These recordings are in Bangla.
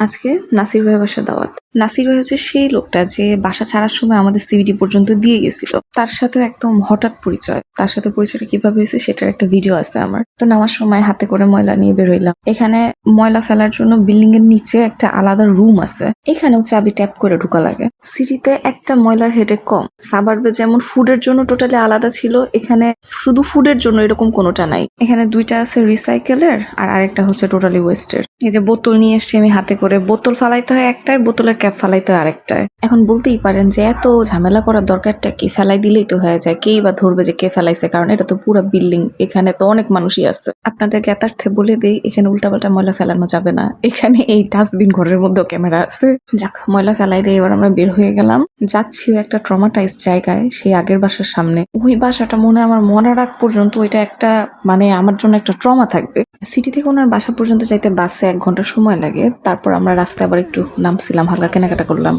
আজকে নাসির ভাইয়ের বাসায় দাওয়াত। নাসির ভাই হচ্ছে সেই লোকটা যে বাসা ছাড়ার সময় আমাদের সিভিটি পর্যন্ত দিয়ে গেছিল। তার সাথেও একদম হঠাৎ পরিচয়। তার সাথে পরিচয়টা কিভাবে হয়েছে সেটার একটা ভিডিও আছে আমার। তো নামার সময় হাতে করে ময়লা নিয়ে বেরোইলাম। এখানে ময়লা ফেলার জন্য বিল্ডিং এর নিচে একটা আলাদা রুম আছে। এখানেও চাবি ট্যাপ করে ঢোকা লাগে। সিটিতে একটা ময়লার হেডে কম। সাবার্বে যেমন ফুডের জন্য টোটালি আলাদা ছিল, এখানে শুধু ফুডের জন্য এরকম কোনোটা নাই। এখানে দুইটা আছে রিসাইকেলের আর আরেকটা হচ্ছে টোটালি ওয়েস্টের। এই যে বোতল নিয়ে এসছি আমি হাতে করে, বোতল ফালাইতে হয় একটায়, বোতলের ক্যাপ ফালাইতে হয় আরেকটায়। এখন বলতেই পারেন যে এত ঝামেলা করার দরকারটা কি, ফেলাই দিলেই তো হয়ে যায়, কেই বা ধরবে যে কে ফেলাইছে, কারণ এটা তো পুরো বিল্ডিং, এখানে তো অনেক মানুষই আছে। আপনাদের জ্ঞাতার্থে বলে দেই, এখানে উল্টাপাল্টা ময়লা ফেলানো যাবে না। এখানে এই ডাস্টবিন ঘরের মধ্যেও ক্যামেরা আছে। যাক, ময়লা ফেলাই দিয়ে এবার আমরা বের হয়ে গেলাম। যাচ্ছিও একটা ট্রমাটাইজ জায়গায়, সেই আগের বাসার সামনে। ওই বাসাটা মনে হয় আমার মরার আগ পর্যন্ত ওইটা একটা মানে আমার জন্য একটা ট্রমা থাকবে। সিটি থেকে ওনার বাসা পর্যন্ত যাইতে বাসে 1 ঘন্টা সময় লাগে। তারপর আমরা রাস্তায় আবার একটু নামছিলাম, হালকা কেনাকাটা করলাম।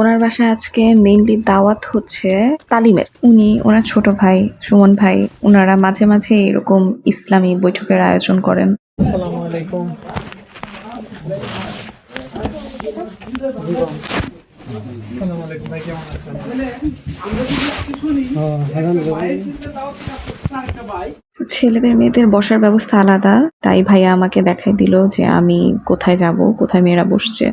ওনার বাসায় আজকে মেইনলি দাওয়াত হচ্ছে তালিমের। উনি ওনার ছোট ভাই সুমন ভাই, ওনারা মাঝে মাঝে এরকম ইসলামী বৈঠকের আয়োজন করেন। আসসালামু আলাইকুম। আসসালামু আলাইকুম ভাই, কেমন আছেন? ছেলেদের মেয়েদের বসার ব্যবস্থা আলাদা, তাই ভাইয়া আমাকে দেখাই দিল যে আমি কোথায় যাব, কোথায় মেয়েরা বসছে।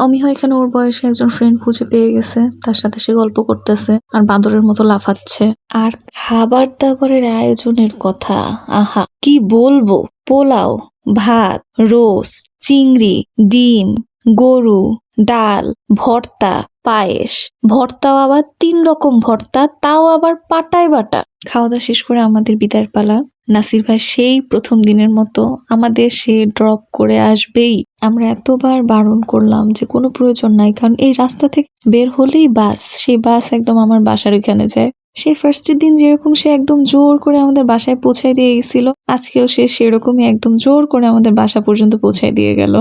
অমিয়া এখানে ওর বয়সে একজন ফ্রেন্ড খুঁজে পেয়ে গেছে, তার সাথে সে গল্প করতেছে আর বাঁদরের মতো লাফাচ্ছে। আর খাবার দাবারের আয়োজনের কথা, আহা কি বলবো! পোলাও, ভাত, রোস্ট, চিংড়ি, ডিম, গরু, ডাল, ভর্তা, পায়েস, ভর্তাও আবার 3 রকম ভর্তা, তাও আবার পাটায় বাটা। খাওয়া দাওয়া শেষ করে আমাদের বিদায়ের পালা। নাসির ভাই সেই প্রথম দিনের মতো আমাদের সে ড্রপ করে আসবেই। আমরা এতবার বারণ করলাম যে কোনো প্রয়োজন নাই, কারণ এই রাস্তা থেকে বের হলেই বাস, সেই বাস একদম আমার বাসার ওইখানে যায়। সে ফার্স্টের দিন যেরকম সে একদম জোর করে আমাদের বাসায় পৌঁছায় দিয়ে গেছিল, আজকেও সে সেরকমই একদম জোর করে আমাদের বাসা পর্যন্ত পৌঁছায় দিয়ে গেল।